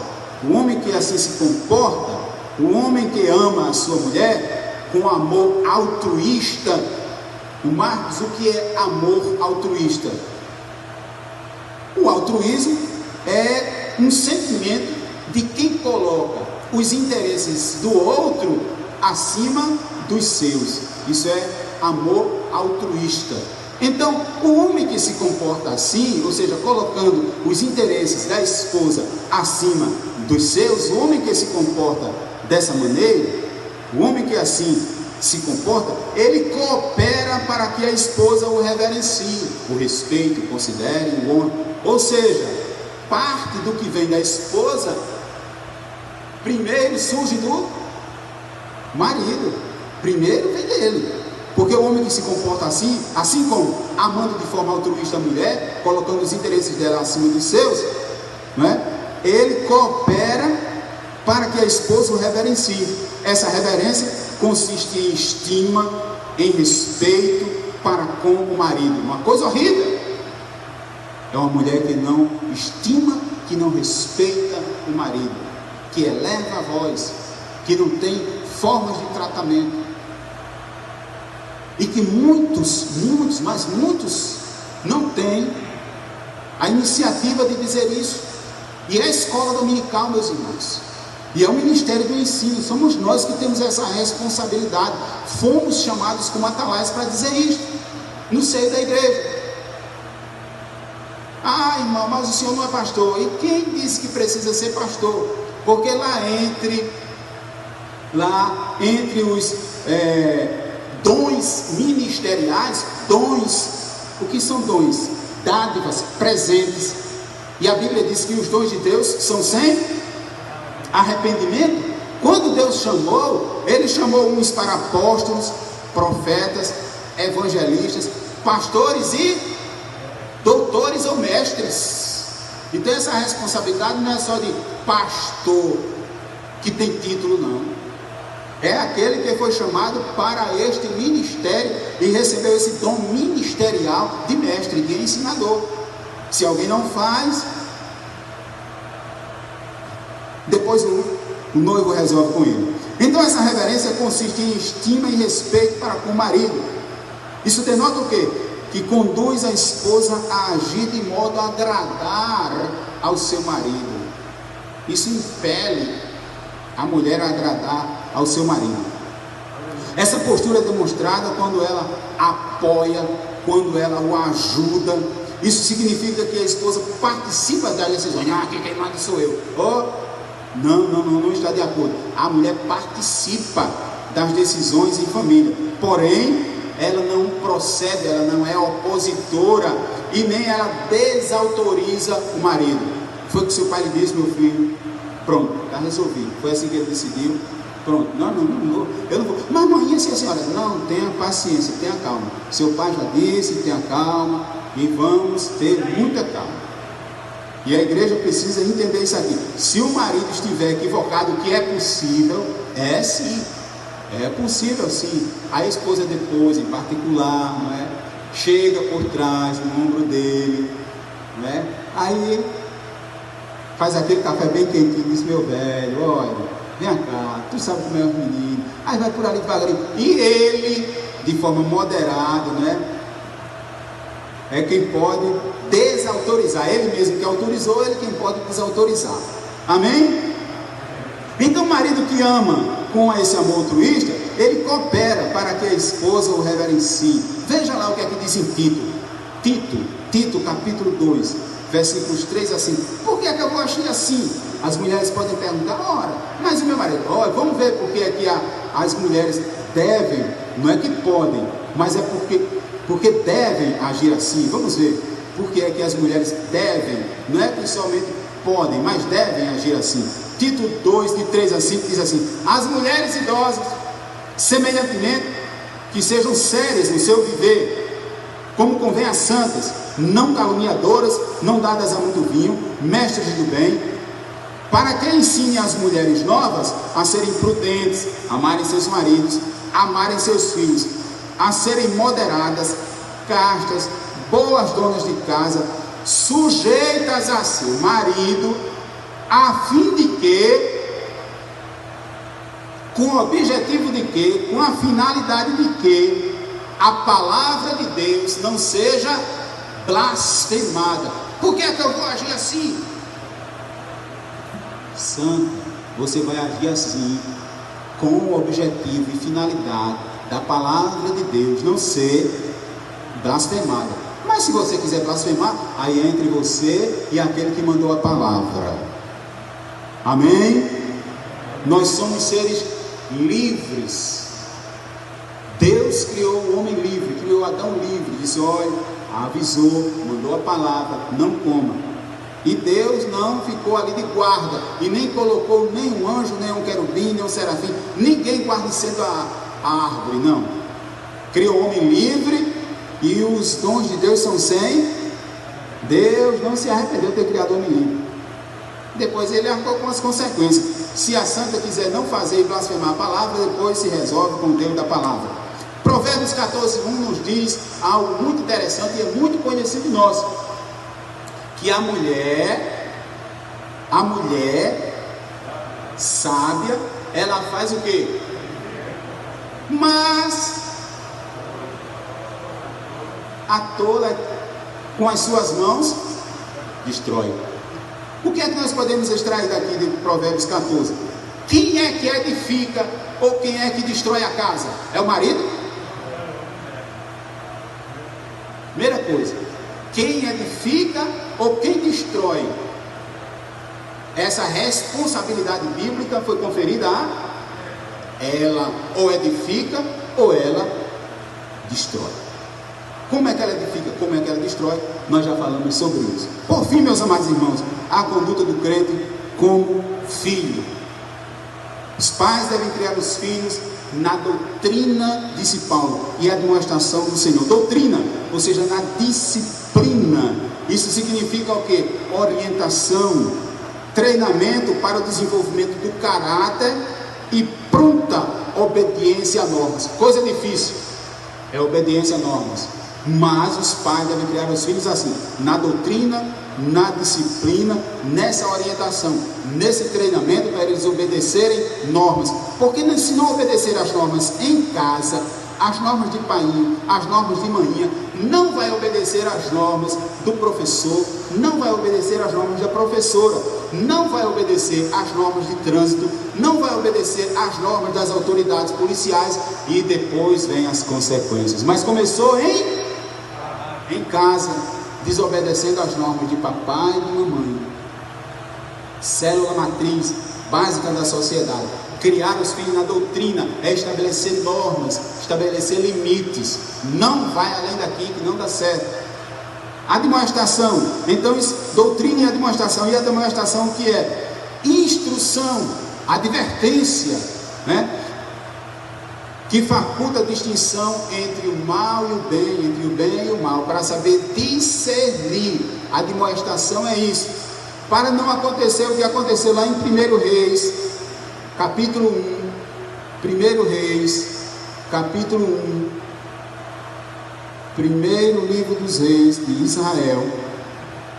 o homem que assim se comporta, o homem que ama a sua mulher com amor altruísta. Marcos, o que é amor altruísta? O altruísmo é um sentimento de quem coloca os interesses do outro acima dos seus. Isso é amor altruísta. Então, o homem que se comporta assim, ou seja, colocando os interesses da esposa acima dos seus, o homem que se comporta dessa maneira, o homem que assim se comporta, ele coopera para que a esposa o reverencie, o respeite, o considere, o honre. Ou seja, parte do que vem da esposa primeiro surge do marido, primeiro vem dele, porque o homem que se comporta assim, assim como amando de forma altruísta a mulher, colocando os interesses dela acima dos seus, não é? Ele coopera para que a esposa o reverencie. Essa reverência consiste em estima, em respeito para com o marido. Uma coisa horrível é uma mulher que não estima, que não respeita o marido, que eleva a voz, que não tem formas de tratamento, e que muitos não têm a iniciativa de dizer isso. E é a escola dominical, meus irmãos, e é o ministério do ensino. Somos nós que temos essa responsabilidade. Fomos chamados como atalaias para dizer isto no seio da igreja. Ah, irmão, mas o senhor não é pastor. E quem disse que precisa ser pastor? Porque lá entre os dons ministeriais, dons, o que são dons? Dádivas, presentes. E a Bíblia diz que os dons de Deus são sem arrependimento. Quando Deus chamou, Ele chamou uns para apóstolos, profetas, evangelistas, pastores e doutores ou mestres. Então essa responsabilidade não é só de pastor que tem título, não. É aquele que foi chamado para este ministério e recebeu esse dom ministerial de mestre, de ensinador. Se alguém não faz, depois o noivo resolve com ele. Então essa reverência consiste em estima e respeito para com o marido. Isso denota o quê? Que conduz a esposa a agir de modo a agradar ao seu marido. Isso impele a mulher a agradar ao seu marido. Essa postura é demonstrada quando ela apoia, quando ela o ajuda, Isso significa que a esposa participa das decisões. Ah, quem manda sou eu. Não está de acordo. A mulher participa das decisões em família, porém ela não procede, ela não é opositora e nem ela desautoriza o marido. Foi o que seu pai lhe disse, meu filho, pronto, está resolvido. Foi assim que ele decidiu. Pronto, não vou, eu não vou. Mas mãe, e se a senhora? Não, tenha paciência, tenha calma. Seu pai já disse, tenha calma e vamos ter muita calma. E a igreja precisa entender isso aqui. Se o marido estiver equivocado, o que é possível, é sim. É possível sim. A esposa depois, em particular, não é? Chega por trás, no ombro dele, não é? Aí faz aquele café bem quentinho, diz: meu velho, olha, vem cá, tu sabe como é os meninos. Aí vai por ali devagarinho. E ele, de forma moderada, né? É quem pode desautorizar. Ele mesmo que autorizou, ele quem pode desautorizar. Amém? Então o marido que ama com esse amor altruísta, ele coopera para que a esposa o reverencie. Veja lá o que é que diz em Tito capítulo 2, versículos 3 a 5. Por que é que eu vou agir assim? As mulheres podem perguntar: ora, mas o meu marido, olha, vamos ver porque é que as mulheres devem, não é que podem, mas é porque devem agir assim. Vamos ver porque é que as mulheres devem, não é que somente podem, mas devem agir assim. Tito 2, de 3 a 5 diz assim: as mulheres idosas, semelhantemente, que sejam sérias no seu viver, como convém às santas, não caluniadoras, não dadas a muito vinho, mestres do bem, para que ensine as mulheres novas a serem prudentes, amarem seus maridos, amarem seus filhos, a serem moderadas, castas, boas donas de casa, sujeitas a seu marido, a fim de que, com o objetivo de que, com a finalidade de que a palavra de Deus não seja blasfemada. Por que é que eu vou agir assim? Santa, você vai agir assim com o objetivo e finalidade da palavra de Deus não ser blasfemada. Mas se você quiser blasfemar, aí é entre você e aquele que mandou a palavra. Amém? Nós somos seres livres. Deus criou o homem livre, criou Adão livre, disse: olha, avisou, mandou a palavra, não coma. E Deus não ficou ali de guarda, e nem colocou nem um anjo, nem um querubim, nem um serafim, ninguém guarnecendo a árvore, não. Criou o homem livre, e os dons de Deus são sem. Deus não se arrependeu de ter criado o homem livre. Depois ele arcou com as consequências. Se a santa quiser não fazer e blasfemar a palavra, depois se resolve com o Deus da palavra. Provérbios 14:1 nos diz algo muito interessante e é muito conhecido nosso, que a mulher sábia, ela faz o quê? Mas a tola, com as suas mãos, destrói. O que é que nós podemos extrair daqui de Provérbios 14? Quem é que edifica ou quem é que destrói a casa? É o marido? Primeira coisa, quem edifica ou quem destrói? Essa responsabilidade bíblica foi conferida a ela. Ou edifica ou ela destrói. Como é que ela edifica? Como é que ela destrói? Nós já falamos sobre isso. Por fim, meus amados irmãos, a conduta do crente como filho. Os pais devem criar os filhos na doutrina, disse Paulo, e admoestação do Senhor. Doutrina, ou seja, na disciplina. Isso significa o quê? Orientação, treinamento para o desenvolvimento do caráter e pronta obediência a normas. Coisa difícil é obediência a normas. Mas os pais devem criar os filhos assim, na doutrina, na disciplina, nessa orientação, nesse treinamento para eles obedecerem normas. Porque se não obedecer as normas em casa, as normas de pai, as normas de manhã, não vai obedecer às normas do professor, não vai obedecer às normas da professora, não vai obedecer às normas de trânsito, não vai obedecer às normas das autoridades policiais, e depois vem as consequências. Mas começou em casa, desobedecendo às normas de papai e de mamãe. Célula matriz básica da sociedade. Criar os filhos na doutrina é estabelecer normas, estabelecer limites. Não vai além daqui, que não dá certo. Admoestação. Então, doutrina e admoestação. E a admoestação, o que é? Instrução, advertência, né? Que faculta a distinção entre o mal e o bem, entre o bem e o mal, para saber discernir. A admoestação é isso. Para não acontecer o que aconteceu lá em 1 Reis, capítulo 1, 1 Reis, capítulo 1, primeiro livro dos reis de Israel,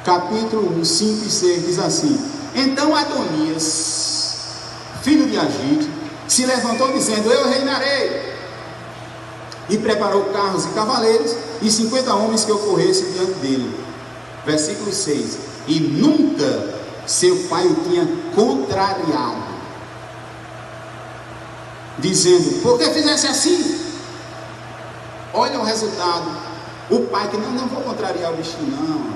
capítulo 1, 5 e 6, diz assim: então Adonias, filho de Agite, se levantou dizendo: eu reinarei, e preparou carros e cavaleiros, e 50 homens que ocorressem diante dele. Versículo 6: e nunca seu pai o tinha contrariado, dizendo: por que fizesse assim? Olha o resultado. O pai que não vou contrariar o bichinho não.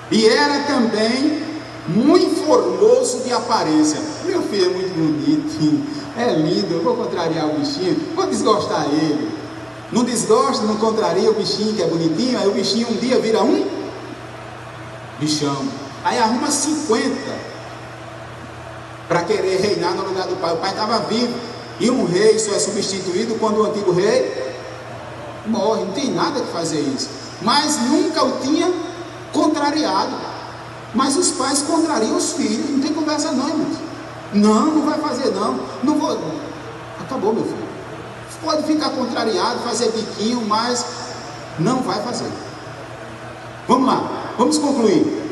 E era também muito formoso de aparência. Meu filho é muito bonito, é lindo, eu vou contrariar o bichinho, vou desgostar ele. Não desgosta, não contraria o bichinho que é bonitinho. Aí o bichinho um dia vira um bichão. Aí arruma 50 para querer reinar no lugar do pai. O pai estava vivo. E um rei só é substituído quando o antigo rei morre. Não tem nada que fazer isso. Mas nunca o tinha contrariado. Mas os pais contrariam os filhos. Não tem conversa não, irmãos. Não vai fazer não. Não vou. Acabou, meu filho. Pode ficar contrariado, fazer biquinho, mas não vai fazer. Vamos lá, vamos concluir.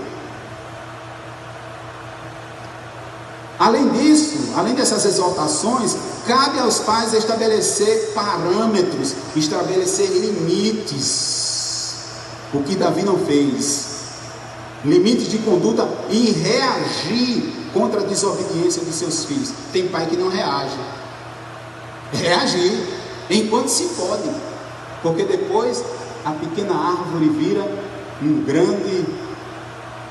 Além disso, além dessas exortações, cabe aos pais estabelecer parâmetros, estabelecer limites, o que Davi não fez, limites de conduta e reagir contra a desobediência dos seus filhos. Tem pai que não reage, reagir enquanto se pode, porque depois a pequena árvore vira um grande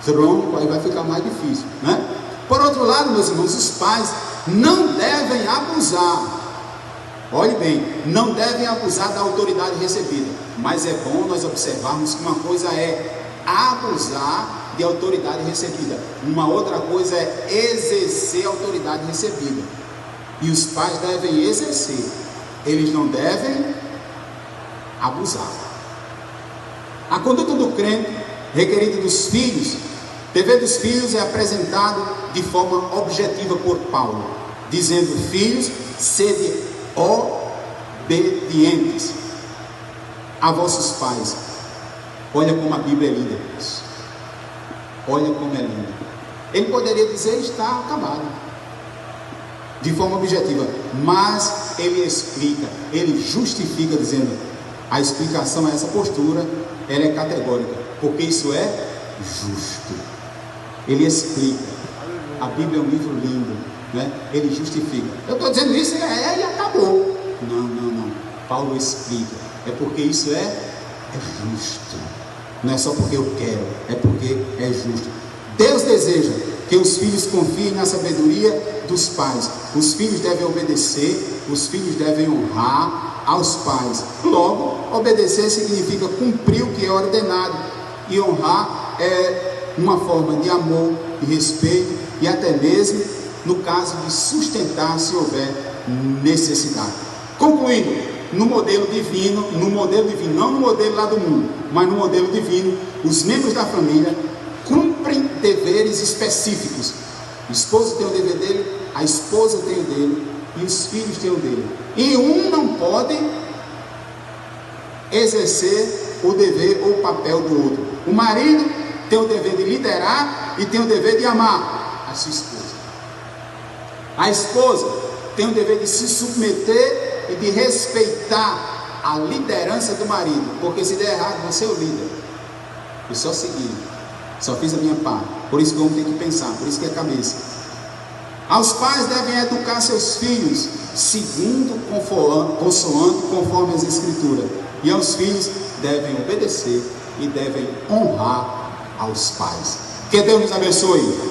tronco, aí vai ficar mais difícil, né? Por outro lado, meus irmãos, os pais não devem abusar, olhe bem, não devem abusar da autoridade recebida, mas é bom nós observarmos que uma coisa é abusar de autoridade recebida, uma outra coisa é exercer a autoridade recebida, e os pais devem exercer, eles não devem abusar. A conduta do crente requerida dos filhos, dever dos filhos é apresentado de forma objetiva por Paulo, dizendo: filhos, sede obedientes a vossos pais. Olha como a Bíblia é linda, irmãos. Olha como é linda. Ele poderia dizer: está acabado, de forma objetiva, mas ele explica, ele justifica, dizendo: a explicação a essa postura, ela é categórica, porque isso é justo. Ele explica. A Bíblia é um livro lindo, né? Ele justifica. Eu estou dizendo isso e acabou. Não. Paulo explica. É porque isso é justo. Não é só porque eu quero, é porque é justo. Deus deseja que os filhos confiem na sabedoria dos pais. Os filhos devem obedecer, os filhos devem honrar aos pais. Logo, obedecer significa cumprir o que é ordenado, e honrar é uma forma de amor, de respeito, e até mesmo no caso de sustentar se houver necessidade. Concluindo, no modelo divino, não no modelo lá do mundo, mas no modelo divino, os membros da família cumprem deveres específicos. O esposo tem o dever dele, a esposa tem o dele, e os filhos têm o dele. E um não pode exercer o dever ou o papel do outro. O marido tem o dever de liderar e tem o dever de amar a sua esposa. A esposa tem o dever de se submeter e de respeitar a liderança do marido, porque se der errado, você é o líder. Eu só segui, só fiz a minha parte. Por isso que o homem tem que pensar, por isso que é cabeça. Aos pais devem educar seus filhos consoante conforme as escrituras, e aos filhos devem obedecer e devem honrar aos pais. Que Deus nos abençoe.